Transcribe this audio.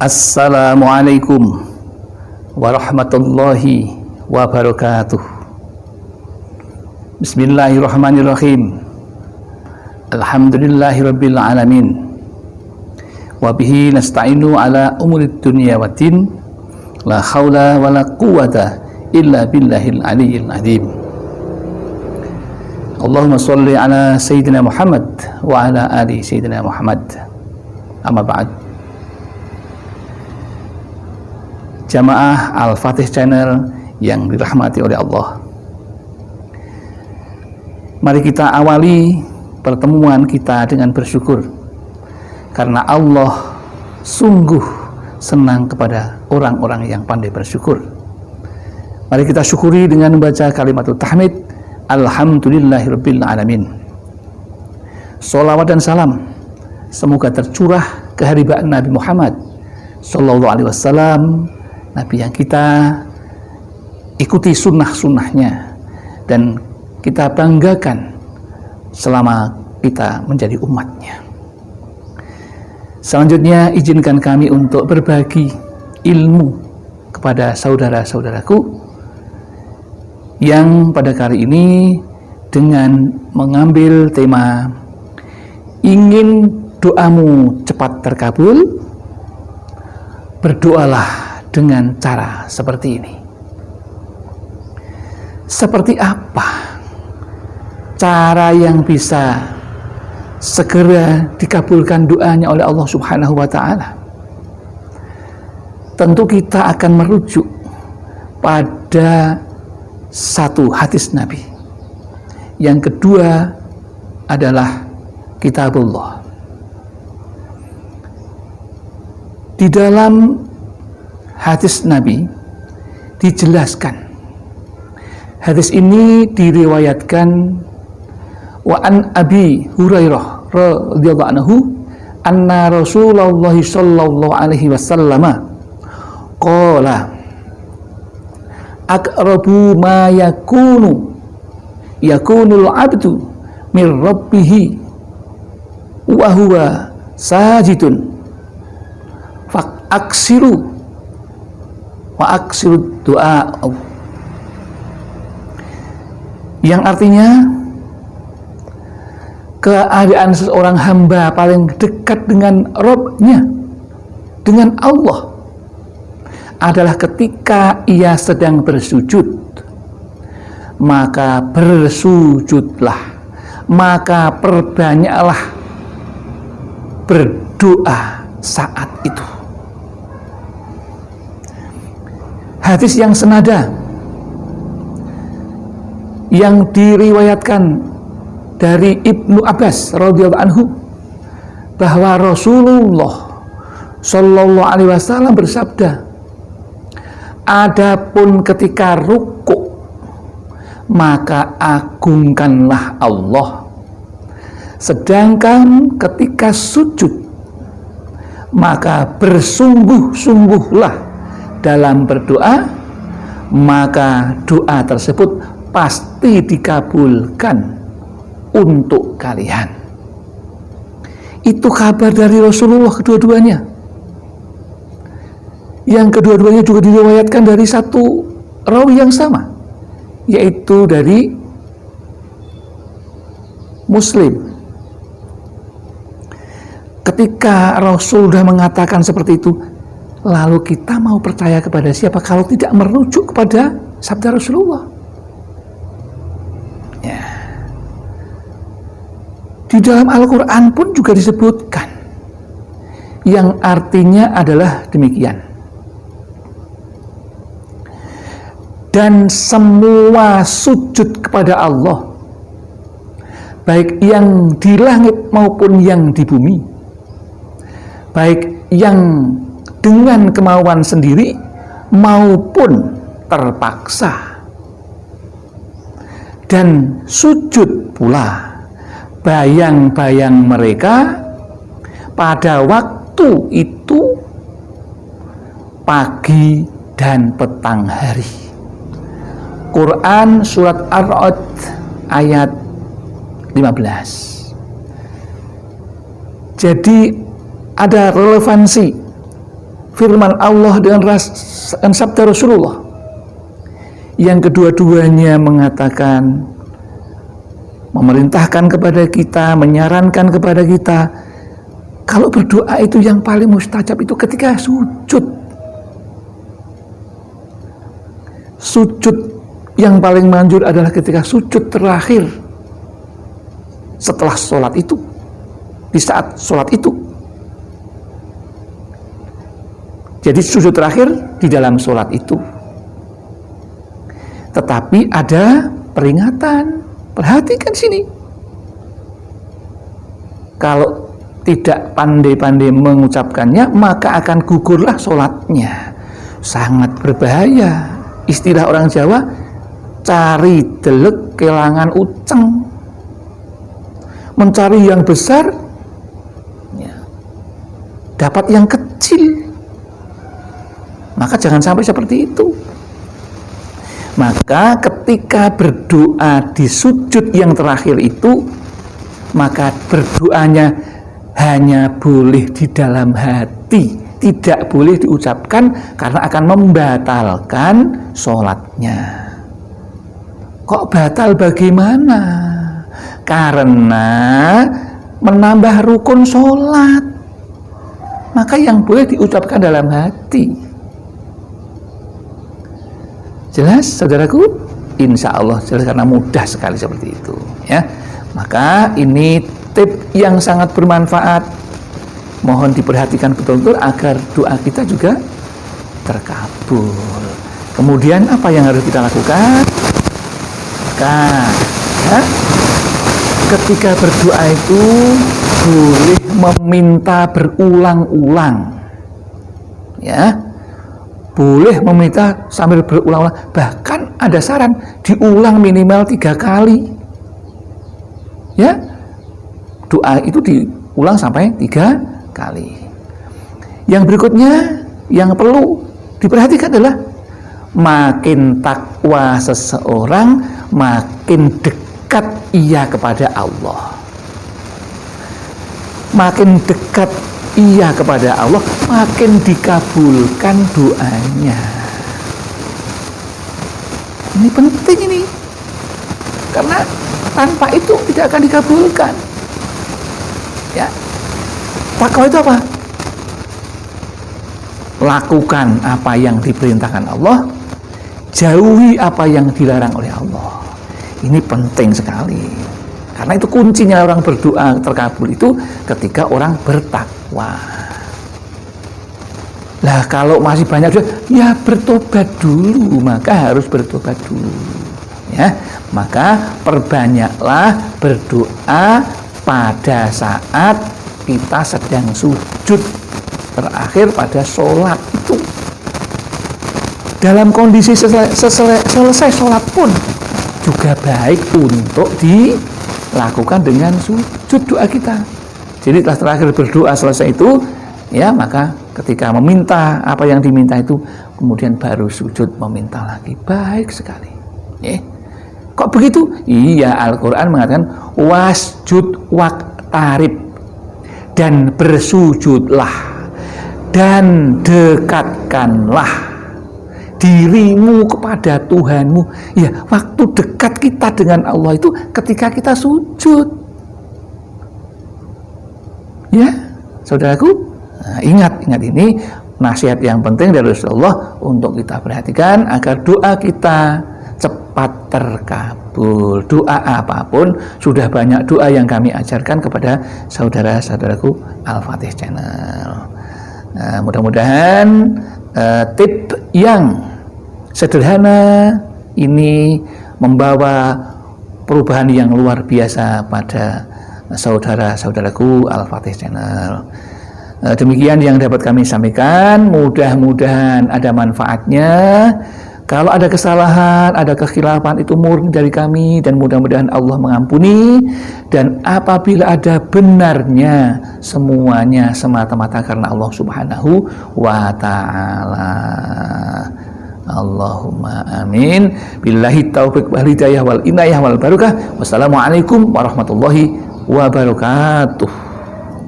Assalamualaikum warahmatullahi wabarakatuh. Bismillahirrahmanirrahim. Alhamdulillahirabbil alamin. Wa bihi nasta'inu ala umurid dunya waddin. La haula wala quwwata illa billahil aliyyil azim. Allahumma shalli ala sayyidina Muhammad wa ala ali sayyidina Muhammad. Amma ba'd. Jamaah Al-Fatih Channel yang dirahmati oleh Allah, mari kita awali pertemuan kita dengan bersyukur, karena Allah sungguh senang kepada orang-orang yang pandai bersyukur. Mari kita syukuri dengan membaca kalimat tahmid, alhamdulillahirabbil alamin. Sholawat dan salam semoga tercurah keharibaan Nabi Muhammad sallallahu alaihi wasallam, Nabi yang kita ikuti sunnah-sunnahnya dan kita banggakan selama kita menjadi umatnya. Selanjutnya izinkan kami untuk berbagi ilmu kepada saudara-saudaraku yang pada kali ini dengan mengambil tema ingin doamu cepat terkabul, berdoalah dengan cara seperti ini. Seperti apa cara yang bisa segera dikabulkan doanya oleh Allah Subhanahu wa ta'ala? Tentu kita akan merujuk pada satu hadis Nabi. Yang kedua adalah kitabullah. Di dalam hadis Nabi dijelaskan, hadis ini diriwayatkan wa an Abi Hurairah radhiyallahu anhu anna Rasulullah sallallahu alaihi wasallam qala aqrabu ma yakunul abdu min rabbih wa huwa sajidun fa aksiru wa aksiru doa, yang artinya keadaan seseorang hamba paling dekat dengan Rabb-nya, dengan Allah, adalah ketika ia sedang bersujud. Maka bersujudlah, maka perbanyaklah berdoa saat itu. Hadis yang senada yang diriwayatkan dari Ibnu Abbas radhiyallahu anhu bahwa Rasulullah sallallahu alaihi wasallam bersabda, adapun ketika rukuk maka agungkanlah Allah, sedangkan ketika sujud maka bersungguh-sungguhlah dalam berdoa, maka doa tersebut pasti dikabulkan untuk kalian. Itu kabar dari Rasulullah kedua-duanya, yang kedua-duanya juga diriwayatkan dari satu rawi yang sama, yaitu dari Muslim. Ketika Rasul sudah mengatakan seperti itu, lalu kita mau percaya kepada siapa kalau tidak merujuk kepada sabda Rasulullah? Ya. Di dalam Al-Quran pun juga disebutkan, yang artinya adalah demikian. Dan semua sujud kepada Allah, baik yang di langit maupun yang di bumi, baik yang dengan kemauan sendiri maupun terpaksa, dan sujud pula bayang-bayang mereka pada waktu itu pagi dan petang hari. Quran surat Ar-Ra'd ayat 15. Jadi ada relevansi firman Allah dengan sabda Rasulullah yang kedua-duanya mengatakan, memerintahkan kepada kita, menyarankan kepada kita, kalau berdoa itu yang paling mustajab itu ketika sujud. Sujud yang paling manjur adalah ketika sujud terakhir setelah sholat itu, di saat sholat itu. Jadi sujud terakhir di dalam sholat itu. Tetapi ada peringatan, perhatikan sini. Kalau tidak pandai-pandai mengucapkannya, maka akan gugurlah sholatnya. Sangat berbahaya. Istilah orang Jawa, cari delek kelangan uceng. Mencari yang besar, ya, dapat yang kecil. Maka jangan sampai seperti itu. Maka ketika berdoa di sujud yang terakhir itu, maka berdoanya hanya boleh di dalam hati, tidak boleh diucapkan karena akan membatalkan sholatnya. Kok batal bagaimana? Karena menambah rukun sholat. Maka yang boleh diucapkan dalam hati. Jelas, saudaraku? Insya Allah jelas, karena mudah sekali seperti itu, ya. Maka ini tip yang sangat bermanfaat. Mohon diperhatikan betul-betul agar doa kita juga terkabul. Kemudian apa yang harus kita lakukan? Maka, ya, ketika berdoa itu boleh meminta berulang-ulang, ya. Boleh meminta sambil berulang-ulang, bahkan ada saran diulang minimal 3 kali, ya. Doa itu diulang sampai 3 kali. Yang berikutnya yang perlu diperhatikan adalah makin takwa seseorang, makin dekat ia kepada Allah. Makin dekat ia kepada Allah, makin dikabulkan doanya. Ini penting ini, karena tanpa itu tidak akan dikabulkan. Ya, takwa itu apa? Lakukan apa yang diperintahkan Allah, jauhi apa yang dilarang oleh Allah. Ini penting sekali, karena itu kuncinya orang berdoa terkabul itu ketika orang bertakwa. Lah kalau masih banyak dosa, ya bertobat dulu, maka harus bertobat dulu, ya. Maka perbanyaklah berdoa pada saat kita sedang sujud terakhir pada sholat itu. Dalam kondisi selesai sholat pun juga baik untuk dilakukan dengan sujud doa kita. Jadi setelah terakhir berdoa selesai itu, ya, maka ketika meminta apa yang diminta itu, kemudian baru sujud meminta lagi. Baik sekali. Kok begitu? Iya, Al-Quran mengatakan wasjud waqtarib, dan bersujudlah dan dekatkanlah dirimu kepada Tuhanmu. Ya, waktu dekat kita dengan Allah itu ketika kita sujud. Ya, saudaraku, nah, ingat ini nasihat yang penting dari Rasulullah untuk kita perhatikan agar doa kita cepat terkabul. Doa apapun, sudah banyak doa yang kami ajarkan kepada saudara-saudaraku Al-Fatih Channel. Nah, mudah-mudahan tip yang sederhana ini membawa perubahan yang luar biasa pada saudara-saudaraku Al-Fatih Channel. Demikian yang dapat kami sampaikan, mudah-mudahan ada manfaatnya. Kalau ada kesalahan, ada kekhilafan, itu murni dari kami, dan mudah-mudahan Allah mengampuni. Dan apabila ada benarnya, semuanya semata-mata karena Allah Subhanahu wa Ta'ala. Allahumma amin. Billahi taufiq wal hidayah wal inayah wal barakah. Wassalamualaikum warahmatullahi wabarakatuh.